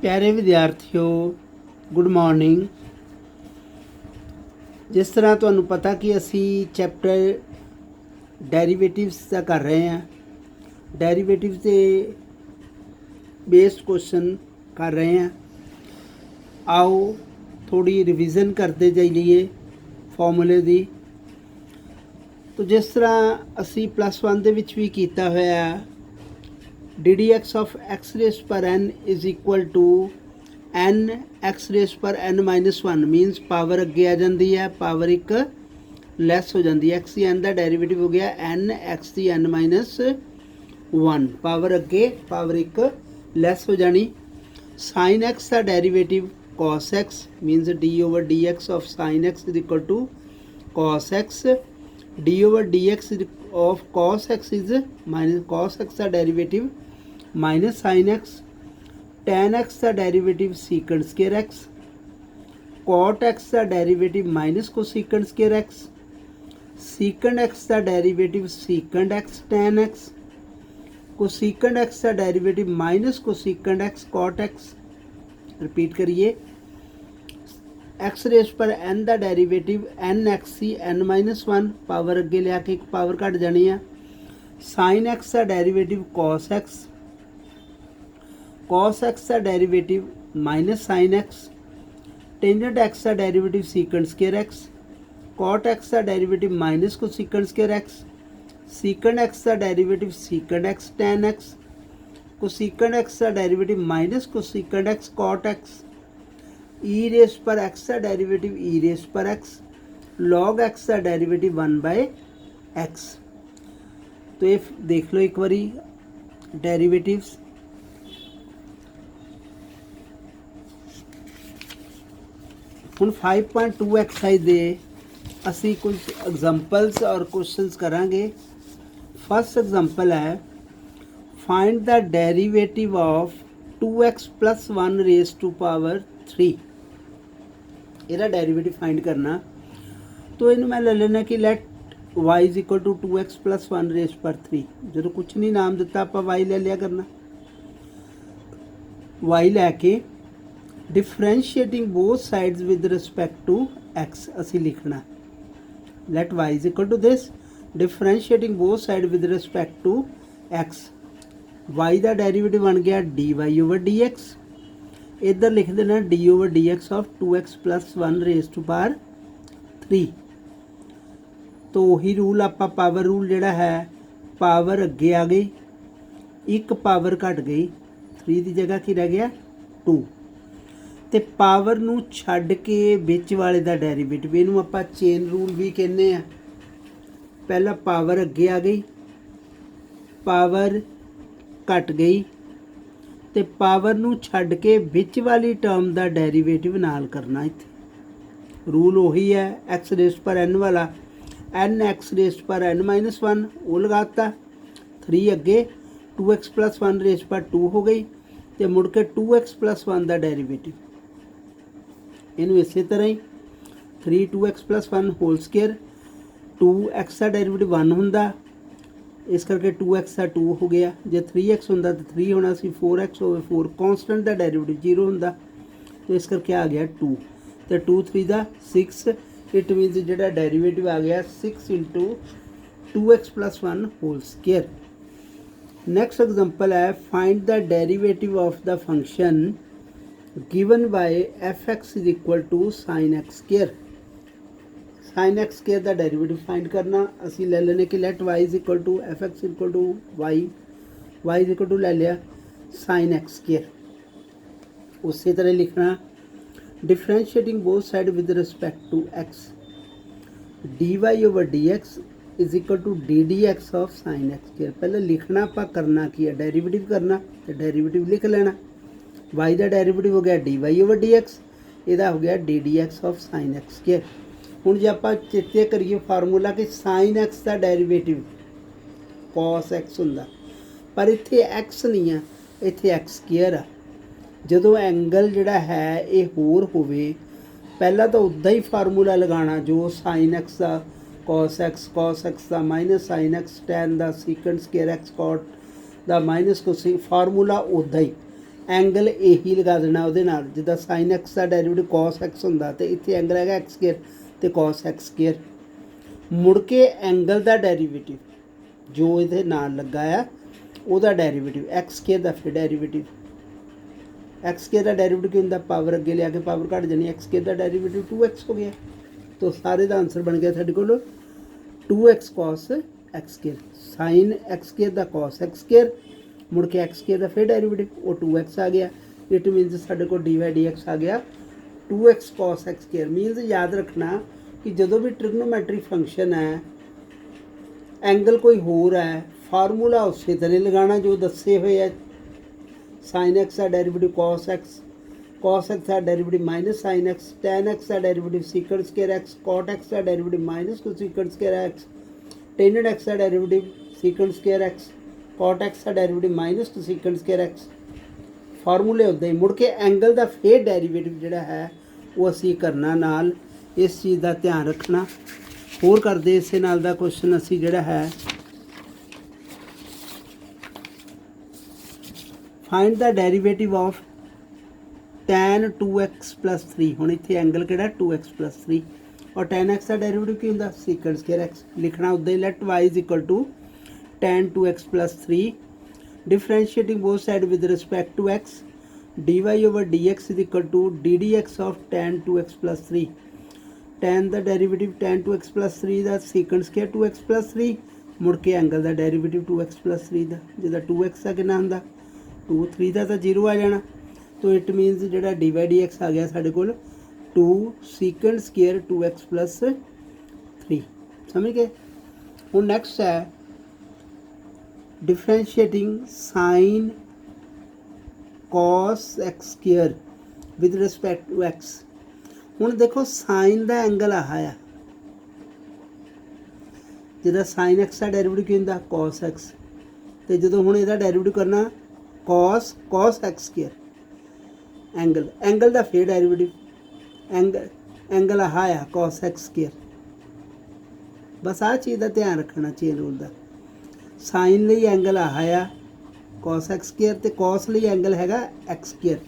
प्यारे विद्यार्थियों good morning. जिस तरह तुहानू पता कि असी चैप्टर डेरीवेटिव्स का कर रहे हैं, डेरीवेटिव्स के बेस्ड क्वेश्चन कर रहे हैं। आओ थोड़ी रिविज़न करते जाइए फॉर्मूले दी। तो जिस तरह असी +1 दे विच भी कीता होया d D x of x raise पर n is equal to n x raise पर एन -1 मीनस पावर अगे आ जाती है, पावर एक लैस हो जाती है। एक्स दी एन का डेरीवेटिव हो गया एन एक्स दी एन -1, पावर अगे पावर एक लैस हो जानी। साइन एक्स का derivative cos x minus d over D x of sine x is equal to cos x, d over D x of cos x is minus cos x का derivative minus sine x, tan x का derivative secant square x, cot x का derivative minus cosecant square x, secant x का derivative secant x tan x, cosecant x का derivative minus cosecant x cot x. Repeat करिए, x raise पर n का derivative n x सी n -1, power अगे लिया के एक पावर घट जानी है। साइन एक्स का derivative cos x, cos x का derivative minus sine x, tangent x का derivative secant square x, cot x का derivative minus cosecant square x, secant x का derivative secant x tan x, cosecant x का derivative minus cosecant x cot x, e raise पर x का derivative e raise पर x, log x का derivative 1/x। तो ये देख लो एक बारी डेरीवेटिव्स। हुण 5.2 एक्सरसाइज दे असी कुछ एग्जांपल्स और क्वेश्चंस करांगे। फर्स्ट एग्जांपल है find the derivative of 2x + 1 raise to power 3। ਇਹਦਾ डेरिवेटिव फाइंड करना। तो इन्हें मैं ले लेना कि let y is equal to 2x + 1 raise पर 3। जो कुछ नहीं नाम दिता आप y ले लिया करना। y लैके differentiating both sides with respect to x असी लिखना। Let y is equal to this differentiating both side with respect to x। y का डेरिवेटिव बन गया dy ओवर dx। इधर लिख देना D over D x of 2x + 1 raise to power 3। तो वही रूल आप पावर रूल जोड़ा है, पावर अगे आ गई, एक पावर घट गई, 3 की जगह की रह गया 2। तो पावर नू छड्ड के विच वाले का डेरीवेटिव, इनू आप चेन रूल भी कहने हैं। पहला पावर अगे आ गई, पावर घट गई, तो पावर नू छड्ड के विच वाली टर्म का डेरीवेटिव नाल करना। इत्थे रूल उही है एक्स रेस पर एन वाला, एन एक्स रेस पर एन -1 वो लगाता, 3 अगे 2x + 1 रेस पर 2 हो गई, तो मुड़ के 2x + 1 का डेरीवेटिव। इनू इस तरह ही 3 2x + 1 होल स्केयर, 2x का डेरीवेटिव 1 होंदा, इस करके 2x का 2 हो गया। जो 3x होंदा तो 3 होना सी, 4x हो 4, कॉन्सटेंट का डेरीवेटिव 0 होंदा, तो इस करके आ गया 2। तो 2 3 का 6, इट मीनस जो डेरीवेटिव आ गया 6 × 2x + 1 whole square. Next example है find the derivative of the function given by f(x) is equal to sine x square. Sine x square का डेरीवेटिव फाइंड करना। असी ले लेने कि let y is equal to f(x) equal to y is equal to ले लिया sine x square. उसी तरह लिखना differentiating both side with respect to x, dy over dx is equal to ddx of sine x square. पहले लिखना आप करना की है, डेरीवेटिव करना, तो डेरीवेटिव लिख लेना। y का डेरीवेटिव हो गया dy ओवर dx, यदा हो गया ddx of sine x square. हुण जे आपां चेते करिए फार्मूला कि साइन एक्स का डेरीवेटिव कॉस एक्स हुंदा, पर इत्थे एक्स नहीं है, इत्थे एक्स स्केयर आ। जदों एंगल जिहड़ा है ये होर होवे, पहला तो उदा ही फार्मूला लगाना जो साइन एक्स का कॉस एक्स का माइनस साइन एक्स टैन का सीकेंड स्केयर एक्स कॉट का माइनस को फार्मूला उदा ही। ਐਂਗਲ ਇਹੀ ਲਗਾ ਦੇਣਾ ਉਹਦੇ ਨਾਲ, ਜਿੱਦਾਂ ਸਾਈਨ ਐਕਸ ਦਾ ਡੈਰੀਵੇਟਿਵ ਕੋਸ ਐਕਸ ਹੁੰਦਾ ਤੇ ਇੱਥੇ ਐਂਗਲ ਹੈਗਾ ਐਕਸ ਸਕੇਅਰ ਤੇ ਕੋਸ ਐਕਸ ਸਕੇਅਰ। ਮੁੜ ਕੇ ਐਂਗਲ ਦਾ ਡੈਰੀਵੇਟਿਵ ਜੋ ਇਹਦੇ ਨਾਲ ਲੱਗਾ ਆ ਉਹਦਾ ਡੈਰੀਵੇਟਿਵ ਐਕਸ ਸਕੇਅਰ ਦਾ ਫਿਰ ਡੈਰੀਵੇਟਿਵ। ਐਕਸ ਸਕੇਅਰ ਦਾ ਡੈਰੀਵੇਟਿਵ ਕੀ ਹੁੰਦਾ, ਪਾਵਰ ਅੱਗੇ ਲਿਆ ਕੇ ਪਾਵਰ ਘੱਟ ਜਾਣੀ, ਐਕਸ ਸਕੇਅਰ ਦਾ ਡੈਰੀਵੇਟਿਵ 2x ਹੋ ਗਿਆ। तो सारे का आंसर बन गया साढ़े को 2x cos x square, sine x square का cos x स्केयर, मुड़ के x स्केयर का फिर डेरिवेटिव वो 2x आ गया। इट मीनस साढ़े को dy dx आ गया 2x cos x स्केयर। मीनस याद रखना कि जो भी ट्रिग्नोमैट्रिक फंक्शन है एंगल कोई होर है फार्मूला उस तरह लगाना जो दसे हुए है। साइन एक्स का डेरिवेटिव cos x का derivative minus sine x, tan x का derivative secant square x, cot x का derivative minus cosecant square x, tan x का derivative secant square x, cot x का derivative minus cosecant square x. फार्मूले उदा ही मुड़ के angle का फिर डेरिवेटिव जोड़ा है वो असी करना नाल, इस चीज़ का ध्यान रखना। होर करते इस नाल दा क्वेश्चन असी जोड़ा है find the derivative of tan 2x plus 3। हुण इत्थे एंगल किहड़ा 2x प्लस 3 और tan x का डेरिवेटिव की हुंदा सीकंड स्केयर x। लिखना उदा ही let y is equal to tan 2x plus 3 differentiating both side with respect to x dy over dx is equal to ddx of tan 2x plus 3। tan का derivative tan 2x plus 3 का secant square 2x plus 3 मुड़ के angle का derivative 2x plus 3 का, जिदा 2x का कितना हुंदा 2, 3 का तो 0 आ जाना। तो इट मीनस जो डी वाई डी एक्स आ गया साढ़े को 2 सीकंड स्केयर 2x प्लस 3। समझ गए। हूँ नैक्सट है differentiating sine cos X square with respect to X. हूँ देखो साइन का एंगल आया जिदा साइन एक्स का डेरिवेटिव की होंगे कॉस एक्स, तो जो हूँ यदा डेरिवेटिव करना कॉस एक्स स्केयर एंगल का फिर डेरिवेटिव एंगल आया कॉस एक्स स्केयर। बस आ चीज़ का ध्यान रखना चेन रूल का। साइन लिए एंगल आया कॉस एक्स स्केयर तो कॉस लिए एंगल हैगा एक्स स्केयर।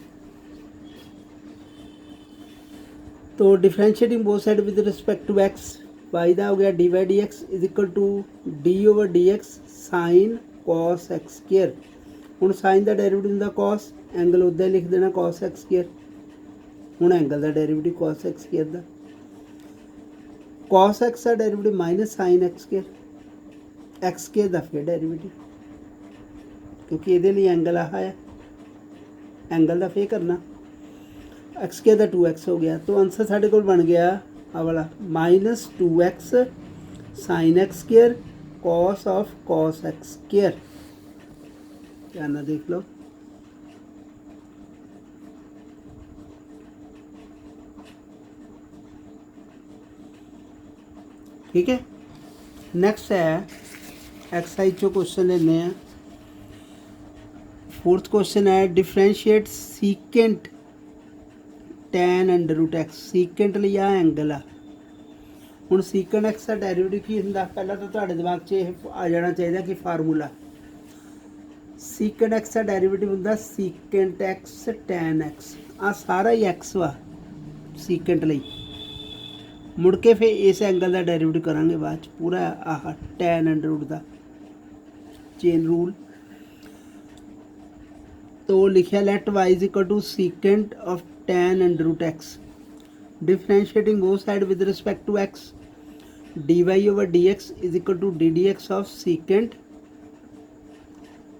तो differentiating both side with respect to X, Y का हो गया D Y D X is equal to D over D X sine cos X square. हूँ sine का derivative होंगे कॉस, एंगल उदा ही लिख देना कॉस एक्स स्केयर। हूँ एंगल का डेरिवेटिव कॉस एक्स स्केयर का, कॉस एक्स का derivative minus sine x square, x square का फिर डेरिवेटिव क्योंकि ये लिए एंगल आया एंगल का फिर करना एक्स स्केयर का 2x हो गया। तो आंसर साढ़े को बन गया आ वाला minus 2x sign x square cos of cos X square. ध्यान ना देख लो। ठीक है। नेक्स्ट है एक्सरसाइज जो क्वेश्चन लेने हैं। फोर्थ क्वेश्चन है differentiate secant tan under root X. Secant लिया एंगल आ हूँ सीकेंट एक्स का डेरिवेटिव की होंगे पहला तो तुहाडे दिमाग 'च आ जाना चाहिए कि फार्मूला सीकेंट एक्स का डेरिवेटिव होंगे सीकेंट एक्स टैन एक्स। आ सारा ही एक्स वा सीकेंट लई मुड़ के फिर इस एंगल का डेरिवेटिव करांगे बाद पूरा आह टैन अंडर रूट का चेन रूल। तो लिखा let Y is equal to secant of tan under root X differentiating both side with respect to X D Y over D X is equal to D D x of secant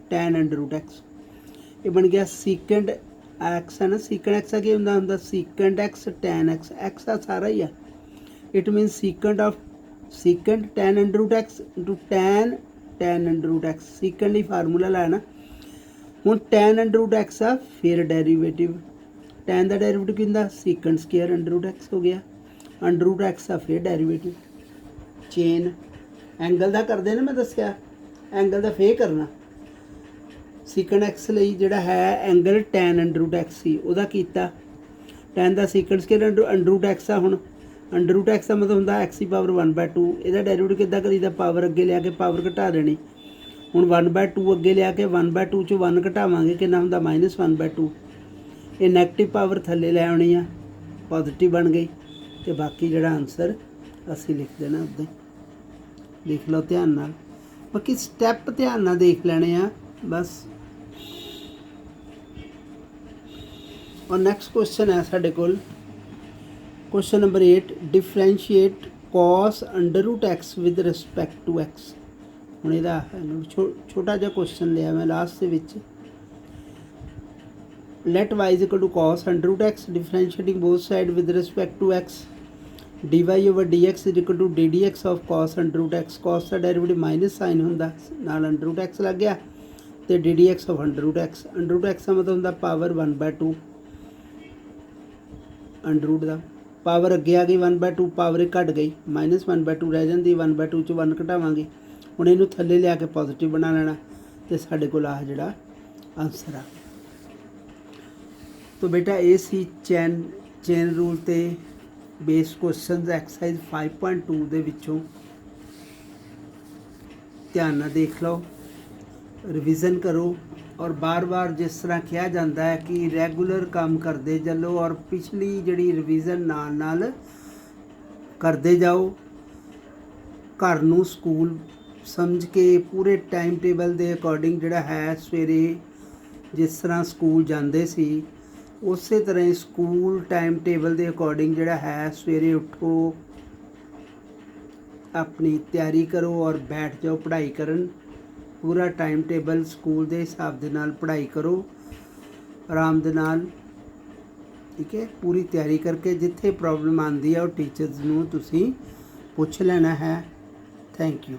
tan under root X. ये बन गया secant x है ना, secant x का क्या होंगे secant X tan X, X का सारा ही है। It mean secant of secant tan under root X into tan under root X. Secant ही फार्मूला लाया ना। हूँ टैन अंडर रूट एक्स आ फिर डेरीवेटिव टैन का डेरीवेटिव की होंगे secant square under root X हो गया अंडर रूट एक्स का फिर डेरीवेटिव चेन एंगल का करते ना मैं दसिया एंगल का फिर करना सीकेंट एक्स लिए जोड़ा है angle tan under root x सी वह टैन का secant square under root x आ। हूँ अंडर रूट एक्स का मतलब होंगे एक्स की पावर 1/2। यदा डेरिवेटिव किदा करीदा पावर अगे लिया के पावर घटा देनी ਹੁਣ 1/2 ਅੱਗੇ ਲਿਆ ਕੇ 1/2 ਚੋਂ 1 ਘਟਾਵਾਂਗੇ, ਕਿੰਨਾ ਹੁੰਦਾ -1/2। ਇਹ ਨੈਗੇਟਿਵ ਪਾਵਰ ਥੱਲੇ ਲੈ ਆਉਣੀ ਆ, ਪੋਜ਼ੀਟਿਵ ਬਣ ਗਈ, ਤੇ ਬਾਕੀ ਜਿਹੜਾ ਆਨਸਰ ਅਸੀਂ ਲਿਖ ਦੇਣਾ ਉੱਦਾਂ ਹੀ। ਲਿਖ ਲਓ ਧਿਆਨ ਨਾਲ, ਬਾਕੀ ਸਟੈਪ ਧਿਆਨ ਨਾਲ ਦੇਖ ਲੈਣੇ ਆ ਬਸ। ਔਰ ਨੈਕਸਟ ਕੁਐਸਚਨ ਹੈ ਸਾਡੇ ਕੋਲ, question number 8, differentiate cos √x with respect to x। ਹੁਣ ਇਹਦਾ ਛੋਟਾ ਜਿਹਾ ਕੁਐਸਚਨ ਲਿਆ ਮੈਂ ਲਾਸਟ ਦੇ ਵਿੱਚ। let y is equal to cos √x, differentiating both sides with respect to x, dy over dx is equal to ddx of cos √x। cos the derivative minus sign ਹੁੰਦਾ, ਨਾਲ √x ਲੱਗ ਗਿਆ, ਤੇ ddx of √x। √x ਦਾ ਮਤਲਬ ਹੁੰਦਾ power 1/2, √ ਦਾ power ਅੱਗੇ ਆ ਗਈ 1/2, ਪਾਵਰ ਘਟ ਗਈ, -1/2 ਰਹਿ ਜਾਂਦੀ, 1/2 ਚੋਂ 1 ਘਟਾਵਾਂਗੇ। ਹੁਣ ਇਹਨੂੰ ਥੱਲੇ ਲਿਆ ਕੇ ਪੋਜ਼ੀਟਿਵ ਬਣਾ ਲੈਣਾ, ਤੇ ਸਾਡੇ ਕੋਲ ਆਹ ਜਿਹੜਾ ਆਨਸਰ ਆ। तो बेटा ये सी चेन रूल ते बेस क्वेश्चन एक्सरसाइज 5.2 ਦੇ ਵਿੱਚੋਂ ਧਿਆਨ ਨਾਲ ਦੇਖ ਲਓ, ਰਿਵੀਜ਼ਨ ਕਰੋ, ਔਰ ਬਾਰ-ਬਾਰ ਜਿਸ ਤਰ੍ਹਾਂ ਕਿਹਾ ਜਾਂਦਾ ਹੈ ਕਿ ਰੈਗੂਲਰ ਕੰਮ ਕਰਦੇ ਚੱਲੋ, ਔਰ ਪਿਛਲੀ ਜਿਹੜੀ ਰਿਵੀਜ਼ਨ ਨਾਲ ਕਰਦੇ ਜਾਓ। ਘਰ ਨੂੰ ਸਕੂਲ ਸਮਝ ਕੇ ਪੂਰੇ ਟਾਈਮ ਟੇਬਲ ਦੇ ਅਕੋਰਡਿੰਗ ਜਿਹੜਾ ਹੈ, ਸਵੇਰੇ ਜਿਸ ਤਰ੍ਹਾਂ ਸਕੂਲ ਜਾਂਦੇ ਸੀ ਉਸੇ ਤਰ੍ਹਾਂ ਹੀ ਸਕੂਲ ਟਾਈਮ ਟੇਬਲ ਦੇ ਅਕੋਰਡਿੰਗ ਜਿਹੜਾ ਹੈ ਸਵੇਰੇ ਉੱਠੋ, ਆਪਣੀ ਤਿਆਰੀ ਕਰੋ ਔਰ ਬੈਠ ਜਾਓ ਪੜ੍ਹਾਈ ਕਰਨ। ਪੂਰਾ ਟਾਈਮ ਟੇਬਲ ਸਕੂਲ ਦੇ ਹਿਸਾਬ ਦੇ ਨਾਲ ਪੜ੍ਹਾਈ ਕਰੋ, ਆਰਾਮ ਦੇ ਨਾਲ, ਠੀਕ ਹੈ। ਪੂਰੀ ਤਿਆਰੀ ਕਰਕੇ ਜਿੱਥੇ ਪ੍ਰੋਬਲਮ ਆਉਂਦੀ ਹੈ ਉਹ ਟੀਚਰਸ ਨੂੰ ਤੁਸੀਂ ਪੁੱਛ ਲੈਣਾ ਹੈ। Thank you.